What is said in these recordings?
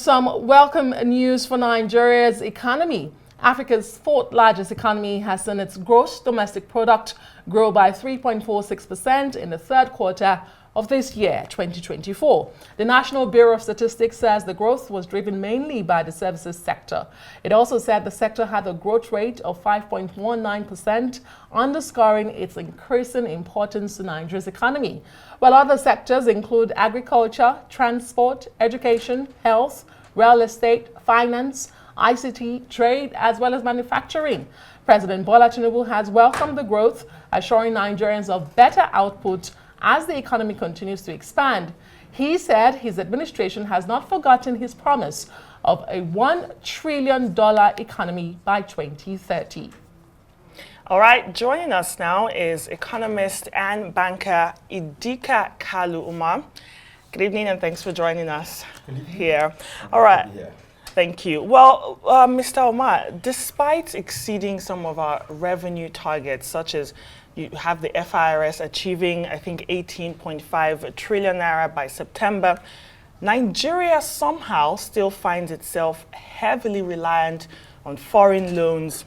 Some welcome news for Nigeria's economy. Africa's fourth largest economy has seen its gross domestic product grow by 3.46% in the third quarter of this year, 2024. The National Bureau of Statistics says the growth was driven mainly by the services sector. It also said the sector had a growth rate of 5.19%, underscoring its increasing importance to Nigeria's economy. While other sectors include agriculture, transport, education, health, real estate, finance, ICT, trade, as well as manufacturing. President Bola Tinubu has welcomed the growth, assuring Nigerians of better output as the economy continues to expand. He said his administration has not forgotten his promise of a $1 trillion economy by 2030. All right, joining us now is economist and banker Idika Kalu Umar. Good evening and thanks for joining us here. All right, thank you. Well, Mr. Umar, despite exceeding some of our revenue targets, such as you have the FIRS achieving, I think, 18.5 trillion naira by September, Nigeria somehow still finds itself heavily reliant on foreign loans.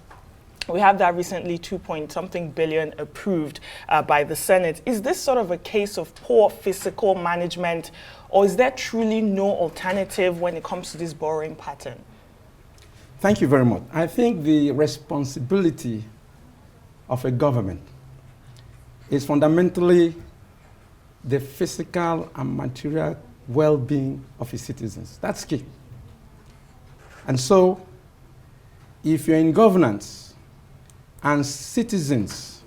We have that recently 2-point-something billion approved by the Senate. Is this sort of a case of poor fiscal management, or is there truly no alternative when it comes to this borrowing pattern? Thank you very much. I think the responsibility of a government is fundamentally the physical and material well-being of its citizens. That's key. And so, if you're in governance and citizens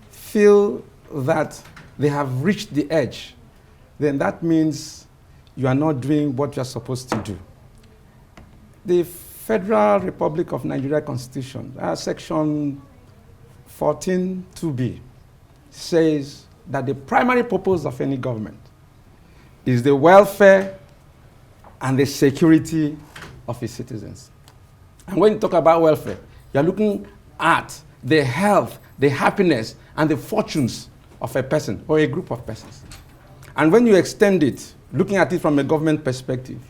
feel that they have reached the edge, then that means you are not doing what you're supposed to do. The Federal Republic of Nigeria Constitution, Section 14(2)(b), says that the primary purpose of any government is the welfare and the security of its citizens. And when you talk about welfare, you're looking at the health, the happiness, and the fortunes of a person or a group of persons. And when you extend it, looking at it from a government perspective,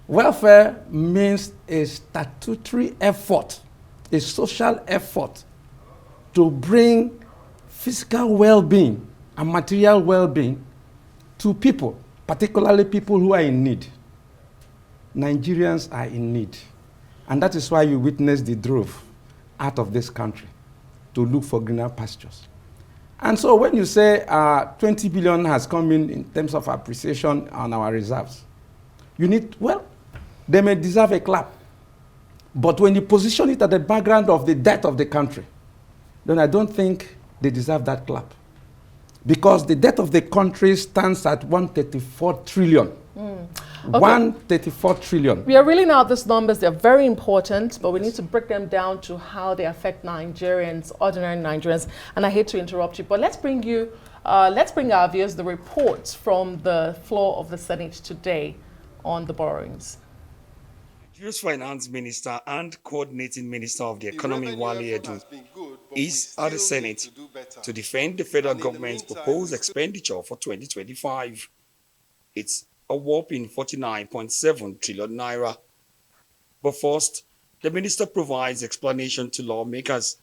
welfare means a statutory effort, a social effort to bring physical well-being and material well-being to people, particularly people who are in need. Nigerians are in need. And that is why you witness the drove out of this country to look for greener pastures. And so when you say 20 billion has come in terms of appreciation on our reserves, you need, well, they may deserve a clap. But when you position it at the background of the debt of the country, then I don't think they deserve that clap. Because the debt of the country stands at 134 trillion. Okay. 134 trillion. We are reeling out these numbers. They're very important, but we need to break them down to how they affect Nigerians, ordinary Nigerians. And I hate to interrupt you, but let's bring our viewers the reports from the floor of the Senate today on the borrowings. Nigeria's Finance Minister and Coordinating Minister of the Economy, Wale Edu, is at the Senate to defend the federal government's proposed expenditure for 2025. It's a whopping 49.7 trillion naira. But first, the minister provides explanation to lawmakers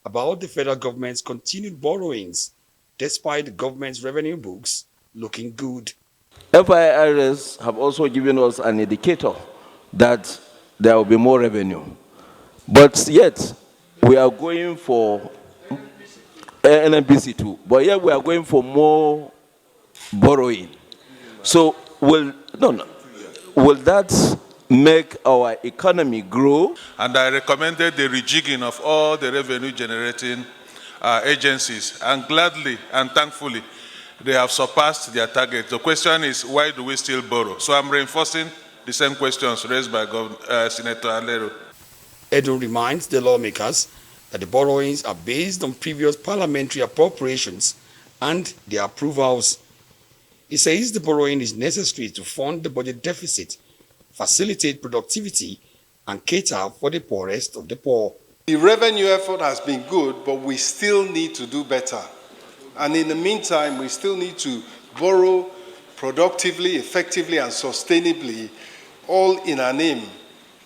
about the federal government's continued borrowings, despite the government's revenue books looking good. FIRS have also given us an indicator that there will be more revenue. But yet, we are going for NNPC too. But yet, we are going for more borrowing. So, will that make our economy grow? And I recommended the rejigging of all the revenue-generating agencies. And gladly and thankfully, they have surpassed their target. The question is, why do we still borrow? So I'm reinforcing the same questions raised by Senator Alero. Edu reminds the lawmakers that the borrowings are based on previous parliamentary appropriations and their approvals. He says the borrowing is necessary to fund the budget deficit, facilitate productivity, and cater for the poorest of the poor. The revenue effort has been good, but we still need to do better. And in the meantime, we still need to borrow productively, effectively, and sustainably all in an aim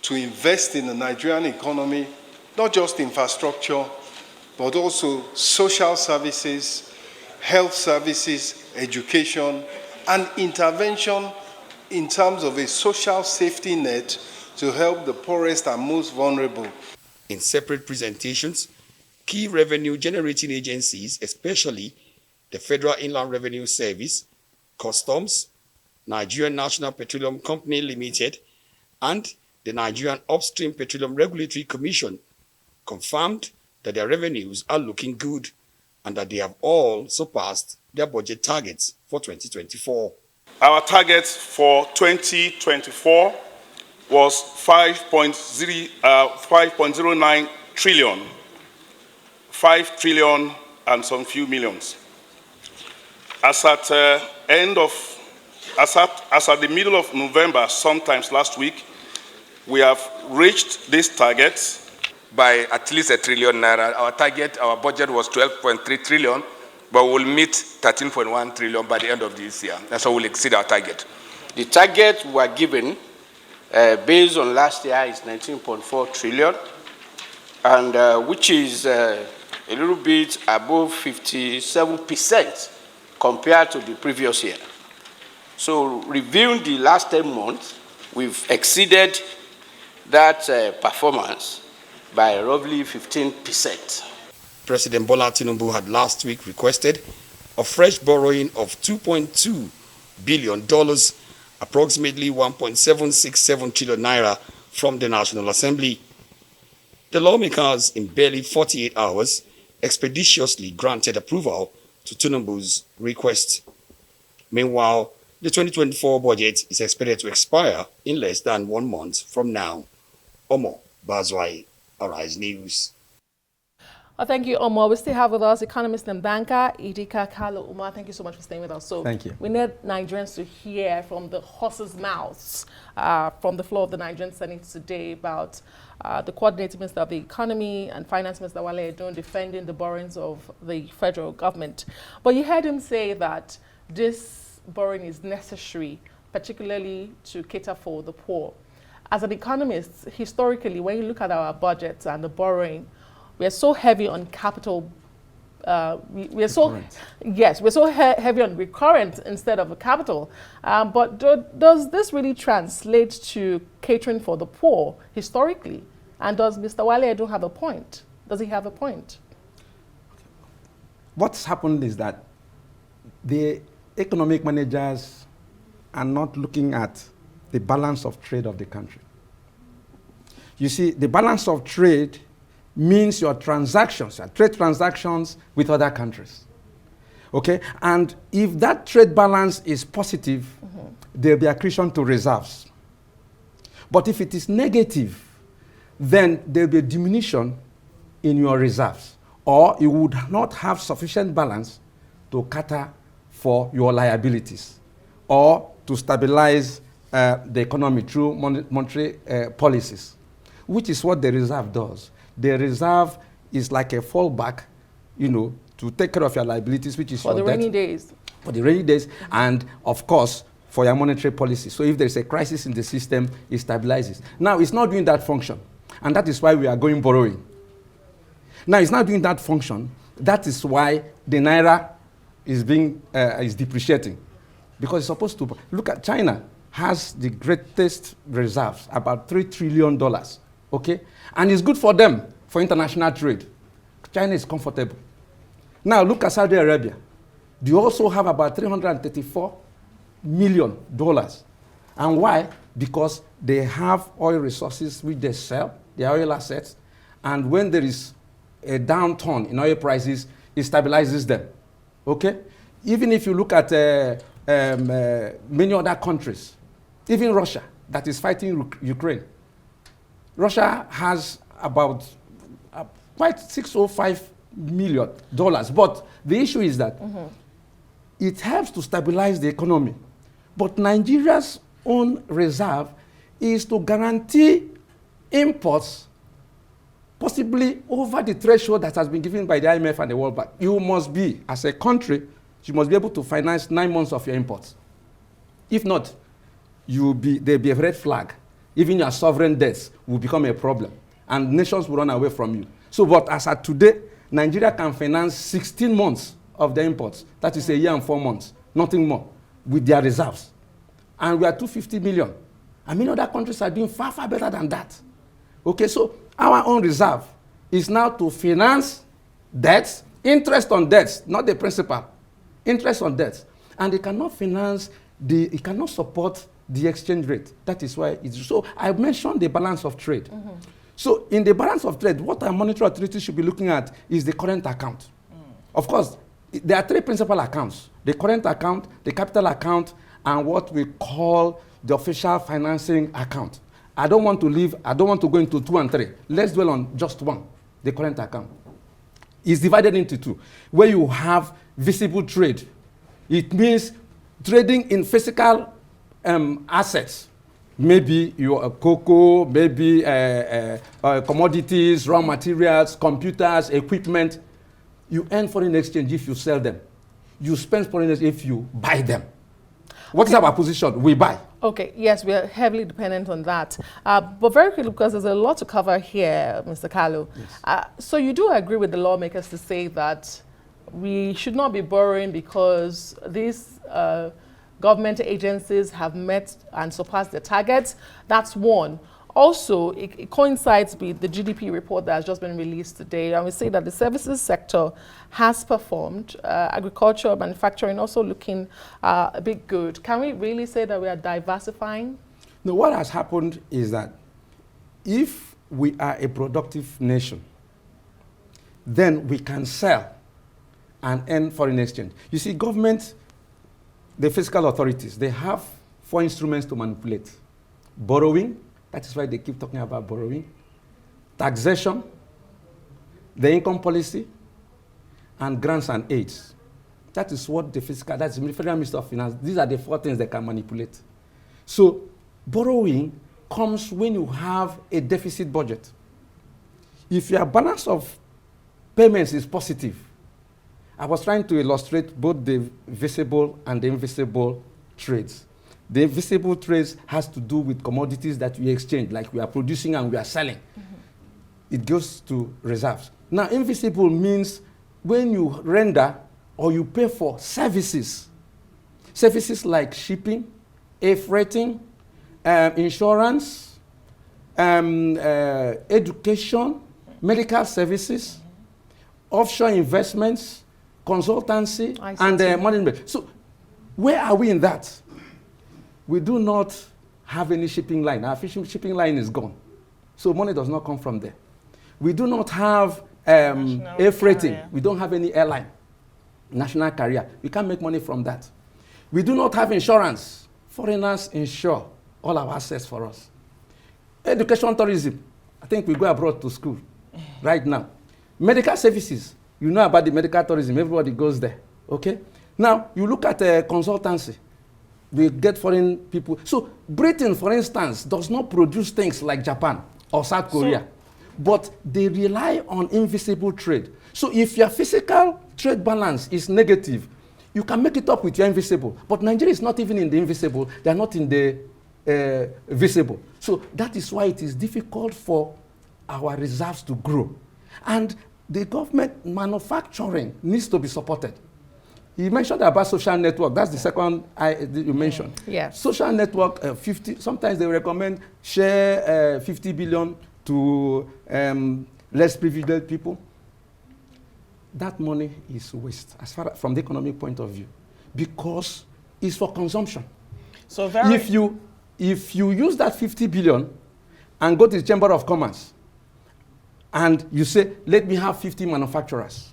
to invest in the Nigerian economy, not just infrastructure, but also social services, health services, education, and intervention in terms of a social safety net to help the poorest and most vulnerable. In separate presentations, key revenue-generating agencies, especially the Federal Inland Revenue Service, Customs, Nigerian National Petroleum Company Limited, and the Nigerian Upstream Petroleum Regulatory Commission, confirmed that their revenues are looking good and that they have all surpassed their budget targets for 2024. Our target for 2024 was 5.09 trillion, 5 trillion and some few millions. As at the middle of November, sometimes last week, we have reached this target by at least ₦1 trillion. Our target, our budget was 12.3 trillion, but we'll meet 13.1 trillion by the end of this year. That's how we'll exceed our target. The target we are given, based on last year, is 19.4 trillion, and which is a little bit above 57% compared to the previous year. So, reviewing the last 10 months, we've exceeded that performance by roughly 15%. President Bola Tinubu had last week requested a fresh borrowing of $2.2 billion, approximately 1.767 trillion naira, from the National Assembly. The lawmakers, in barely 48 hours, expeditiously granted approval to Tinubu's request. Meanwhile, the 2024 budget is expected to expire in less than 1 month from now. Umar Bazwai, Arise News. Thank you, Umar. We still have with us economist and banker Idika Kalu. Umar, thank you so much for staying with us. So thank you. We need Nigerians to hear from the horse's mouths from the floor of the Nigerian Senate today about the coordinating minister of the economy and finance minister Wale Edun defending the borrowings of the federal government. But you heard him say that this borrowing is necessary, particularly to cater for the poor. As an economist, historically, when you look at our budgets and the borrowing, we are so heavy on capital. We're so heavy on recurrent instead of a capital. But does this really translate to catering for the poor historically? And does Mr. Wale Edun have a point? Does he have a point? What's happened is that the economic managers are not looking at the balance of trade of the country. You see, the balance of trade means your transactions, your trade transactions with other countries. Okay? And if that trade balance is positive, there'll be accretion to reserves. But if it is negative, then there'll be a diminution in your reserves, or you would not have sufficient balance to cater for your liabilities or to stabilize the economy through monetary policies, which is what the reserve does. The reserve is like a fallback, to take care of your liabilities, which is for the rainy days. For the rainy days, and of course, for your monetary policy. So if there's a crisis in the system, it stabilizes. Now, it's not doing that function, and that is why we are going borrowing. Now, it's not doing that function. That is why the naira is depreciating, because it's supposed to. Look at China. Has the greatest reserves, about $3 trillion, okay? And it's good for them, for international trade. China is comfortable. Now look at Saudi Arabia. They also have about $334 million. And why? Because they have oil resources which they sell, their oil assets, and when there is a downturn in oil prices, it stabilizes them, okay? Even if you look at many other countries, even Russia, that is fighting Ukraine. Russia has about quite $605 million. But the issue is that it helps to stabilize the economy. But Nigeria's own reserve is to guarantee imports possibly over the threshold that has been given by the IMF and the World Bank. You must be, as a country, you must be able to finance 9 months of your imports. If not, there'll be a red flag. Even your sovereign debts will become a problem, and nations will run away from you. So, but as of today, Nigeria can finance 16 months of the imports. That is a year and 4 months, nothing more, with their reserves. And we are 250 million. I mean, other countries are doing far, far better than that. Okay, so our own reserve is now to finance debts, interest on debts, not the principal, interest on debts. And they cannot finance, it cannot support the exchange rate. That is why it's so. I mentioned the balance of trade. So in the balance of trade, what our monetary authority should be looking at is the current account. Of course, there are 3 principal accounts: the current account, the capital account, and what we call the official financing account. I don't want to go into 2 and 3. Let's dwell on just one, the current account. It's divided into 2, where you have visible trade. It means trading in physical assets. Maybe your cocoa, maybe commodities, raw materials, computers, equipment. You earn foreign exchange if you sell them. You spend foreign exchange if you buy them. What is our position? We buy. Okay, yes, we are heavily dependent on that. But very quickly, because there's a lot to cover here, Mr. Kalu. Yes. So you do agree with the lawmakers to say that we should not be borrowing because these government agencies have met and surpassed their targets. That's one. Also, it coincides with the GDP report that has just been released today. And we say that the services sector has performed, agriculture, manufacturing also looking a bit good. Can we really say that we are diversifying? No, what has happened is that if we are a productive nation, then we can sell and earn foreign exchange. You see, government, the fiscal authorities, they have 4 instruments to manipulate. Borrowing, that is why they keep talking about borrowing. Taxation, the income policy, and grants and aids. That is what the that's the Federal Minister of Finance, these are the 4 things they can manipulate. So borrowing comes when you have a deficit budget. If your balance of payments is positive, I was trying to illustrate both the visible and the invisible trades. The invisible trades has to do with commodities that we exchange, like we are producing and we are selling. It goes to reserves. Now, invisible means when you render or you pay for services. Services like shipping, air freighting, insurance, education, medical services, offshore investments, consultancy, and management. So where are we in that? We do not have any shipping line. Our shipping line is gone. So money does not come from there. We do not have air freighting. We don't have any airline, national carrier. We can't make money from that. We do not have insurance. Foreigners insure all our assets for us. Education, tourism. I think we go abroad to school right now. Medical services. You know about the medical tourism. Everybody goes there. Okay? Now, you look at consultancy. We get foreign people. So Britain, for instance, does not produce things like Japan or South Korea, but they rely on invisible trade. So if your physical trade balance is negative, you can make it up with your invisible. But Nigeria is not even in the invisible. They are not in the visible. So that is why it is difficult for our reserves to grow. And the government manufacturing needs to be supported. You mentioned about social network. That's the second you mentioned. Yes. Social network, 50. Sometimes they recommend share 50 billion to less privileged people. That money is waste, as far from the economic point of view, because it's for consumption. So if you use that 50 billion and go to the Chamber of Commerce, and you say, let me have 50 manufacturers.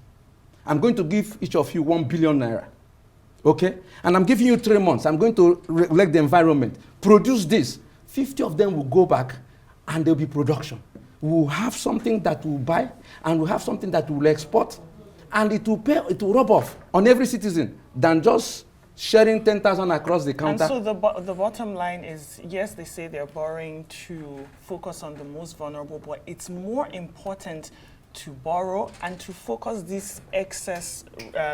I'm going to give each of you 1 billion naira. Okay? And I'm giving you 3 months. I'm going to regulate the environment. Produce this. 50 of them will go back and there'll be production. We'll have something that we'll buy and we'll have something that we'll export. And it will rub off on every citizen than just sharing 10,000 across the counter. And so the bottom line is, yes, they say they're borrowing to focus on the most vulnerable, but it's more important to borrow and to focus these excess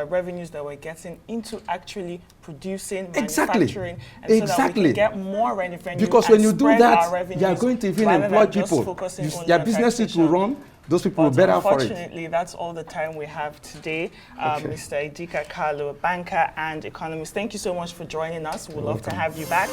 revenues that we're getting into actually producing, manufacturing, and so that we can get more revenue. Because when you do that, you are going to even employ people. Your businesses will run. Those people will better for it. Unfortunately, that's all the time we have today. Mr. Idika Kalu, banker and economist, thank you so much for joining us. We'd love to have you back.